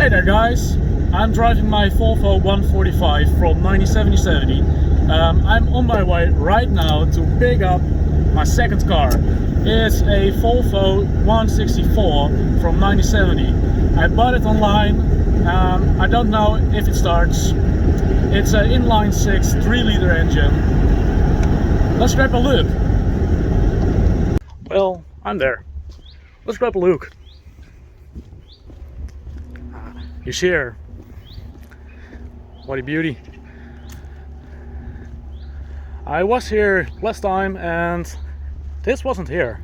Hey there guys, I'm driving my Volvo 145 from 1970. I'm on my way right now to pick up my second car. It's a Volvo 164 from 1970. I bought it online. I don't know if it starts. It's an inline 6 3-liter engine. Let's grab a look. Well, I'm there. Let's grab a look. You see her? What a beauty. I was here last time and this wasn't here.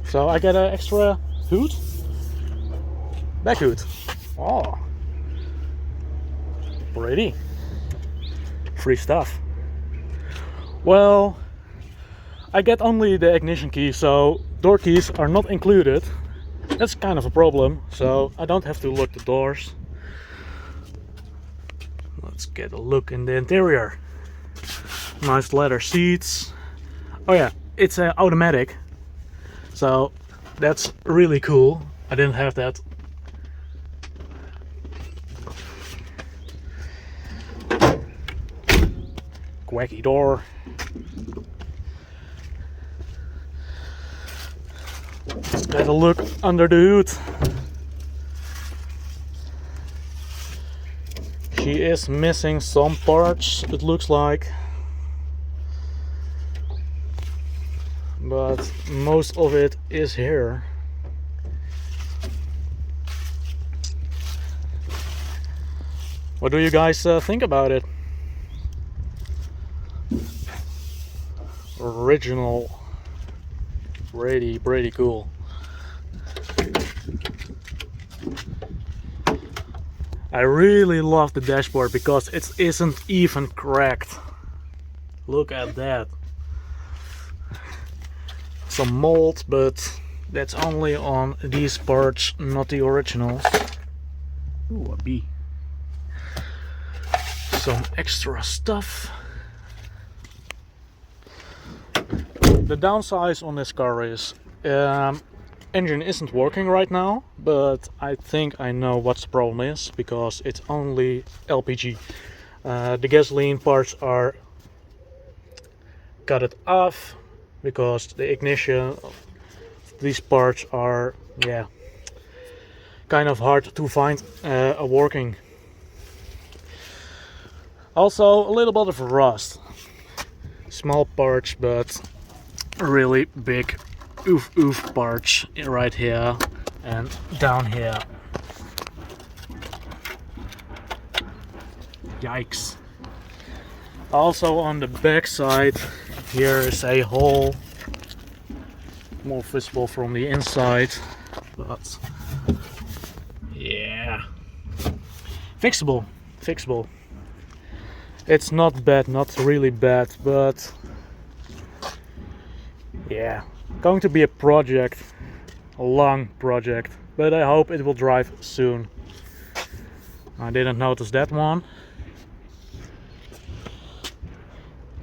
So I get an extra hood. Back hood. Oh. Pretty. Free stuff. Well, I get only the ignition key, so door keys are not included. That's kind of a problem, so I don't have to lock the doors. Let's get a look in the interior. Nice leather seats. Oh yeah, it's automatic, so that's really cool. I didn't have that. Quacky door. Let's get a look under the hood. She is missing some parts, it looks like. But most of it is here. What do you guys think about it? Original. Pretty cool. I really love the dashboard because it isn't even cracked. Look at that. Some mold, but that's only on these parts, not the originals. Ooh, a bee. Some extra stuff. The downside on this car is engine isn't working right now, but I think I know what the problem is because it's only LPG. The gasoline parts are cut it off because the ignition, these parts are kind of hard to find a working. Also a little bit of rust. Small parts, but really big oof parts right here and down here. Yikes. Also on the back side here is a hole, more visible from the inside, but yeah, fixable. It's not bad, not really bad, but yeah, going to be a project, a long project, but I hope it will drive soon. I didn't notice that one.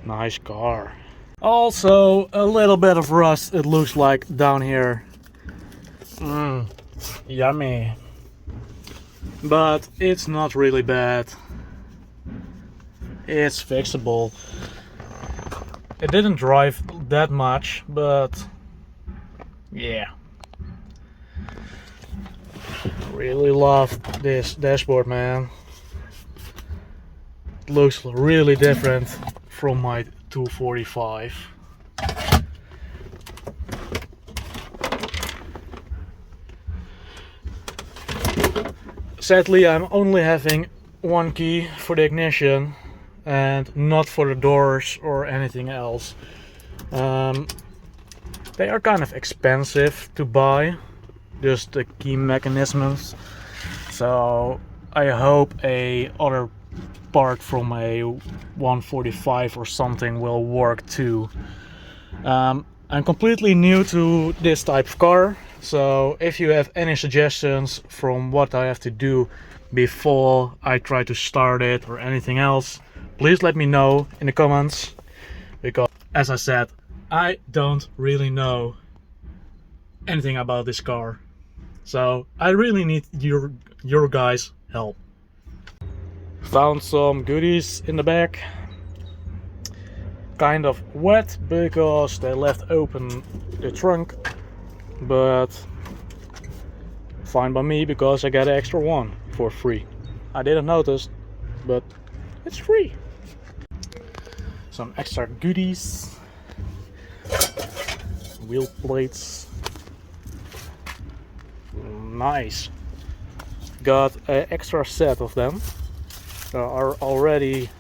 Nice car. Also a little bit of rust, it looks like, down here. Yummy. But it's not really bad. It's fixable. It didn't drive that much, but yeah. Really love this dashboard, man. It looks really different from my 245. Sadly, I'm only having one key for the ignition and not for the doors or anything else. They are kind of expensive to buy, just the key mechanisms. So I hope a other part from a 145 or something will work too. I'm completely new to this type of car, so if you have any suggestions from what I have to do before I try to start it or anything else, please let me know in the comments, because as I said, I don't really know anything about this car. So I really need your guys' help. Found some goodies in the back. Kind of wet because they left open the trunk, but fine by me because I got an extra one for free. I didn't notice, but it's free. Some extra goodies. Wheel plates. Nice. Got an extra set of them. There are already,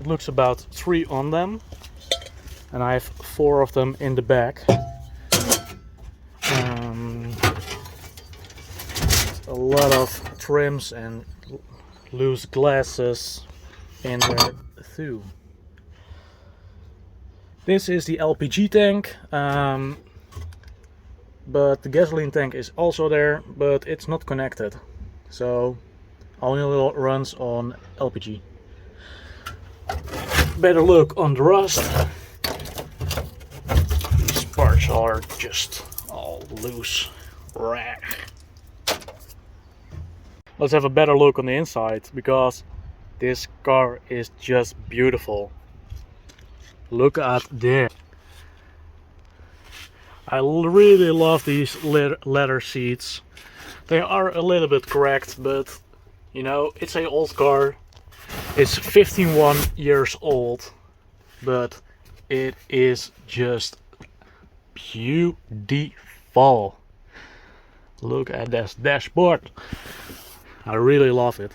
it looks about 3 on them. And I have 4 of them in the back. A lot of trims and loose glasses in there too. This is the LPG tank, but the gasoline tank is also there, but it's not connected. So only runs on LPG. Better look on the rust. These parts are just all loose. Let's have a better look on the inside, because this car is just beautiful. Look at this. I really love these leather seats. They are a little bit cracked, but you know, it's an old car. It's 51 years old, but it is just beautiful. Look at this dashboard. I really love it.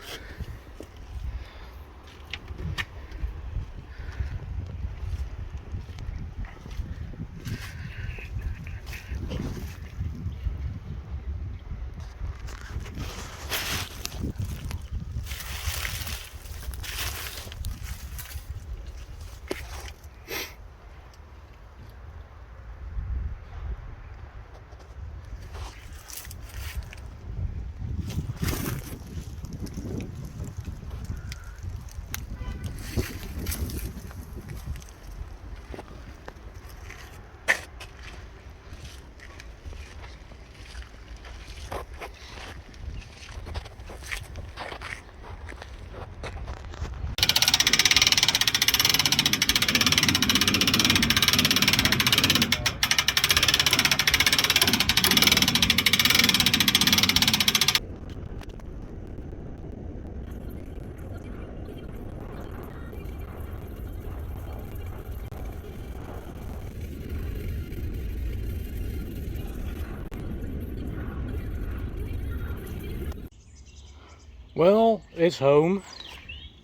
Well, it's home,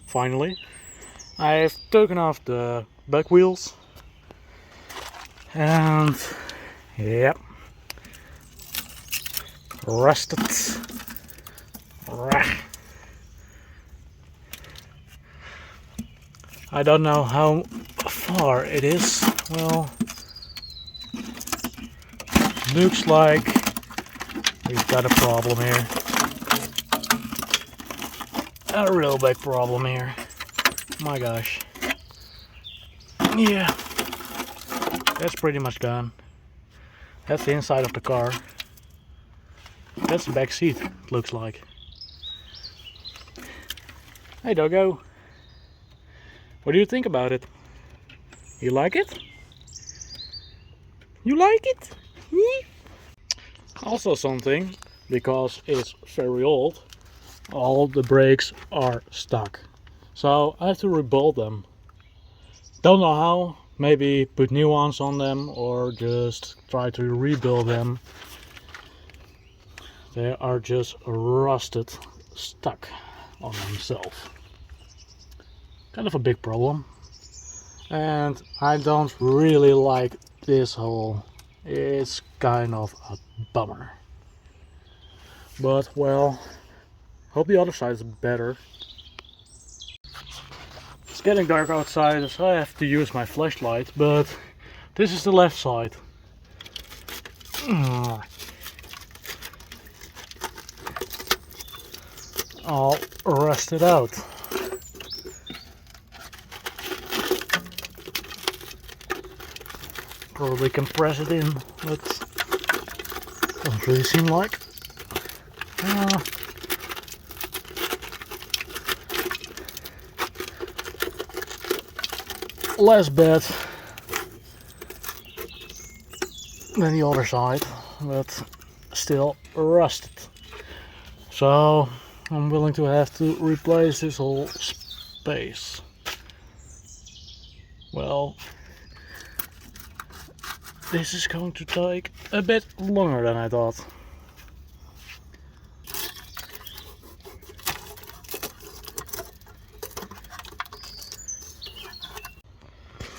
finally. I've taken off the back wheels and yep, rusted. I don't know how far it is. Well, looks like we've got a problem here. A real big problem here. My gosh. Yeah. That's pretty much gone. That's the inside of the car. That's the back seat, it looks like. Hey doggo. What do you think about it? You like it? You like it? Also something, because it's very old, all the brakes are stuck. So I have to rebuild them. Don't know how, maybe put new ones on them or just try to rebuild them. They are just rusted, stuck on themselves. Kind of a big problem. And I don't really like this hole. It's kind of a bummer. But well, hope the other side is better. It's getting dark outside, so I have to use my flashlight, but this is the left side. All rusted out. Probably can press it in, but doesn't really seem like. Less bad than the other side, but still rusted. So I'm willing to have to replace this whole space. Well, this is going to take a bit longer than I thought.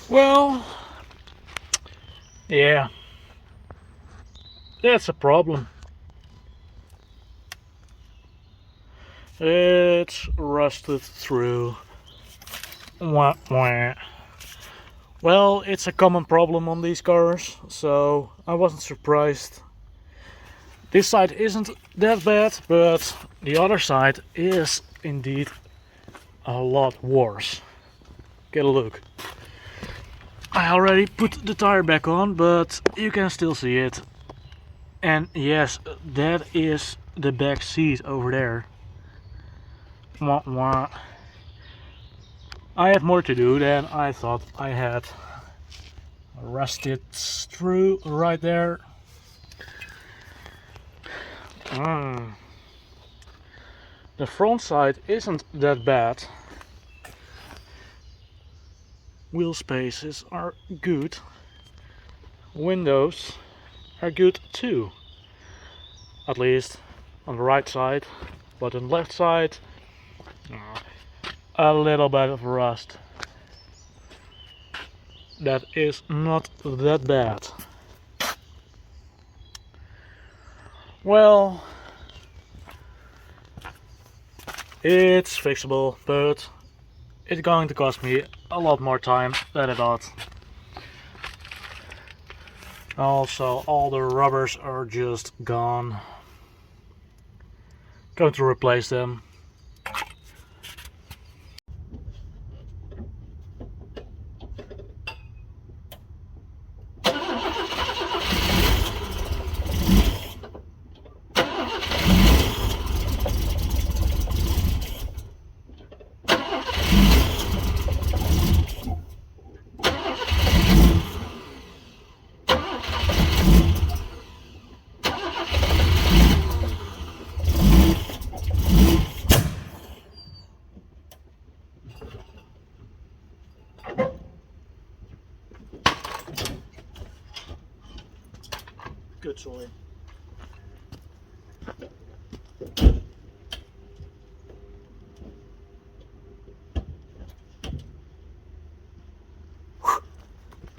Well, yeah, that's a problem. It's rusted through. Wah, wah. Well, it's a common problem on these cars, so I wasn't surprised. This side isn't that bad, but the other side is indeed a lot worse. Get a look. I already put the tire back on, but you can still see it. And yes, that is the back seat over there. Wah, wah. I have more to do than I thought I had. Rusted through right there. The front side isn't that bad. Wheel spaces are good. Windows are good too. At least on the right side. But on the left side, a little bit of rust. That is not that bad. Well, it's fixable, but it's going to cost me a lot more time than I thought. Also, all the rubbers are just gone. Going to replace them. Good soil.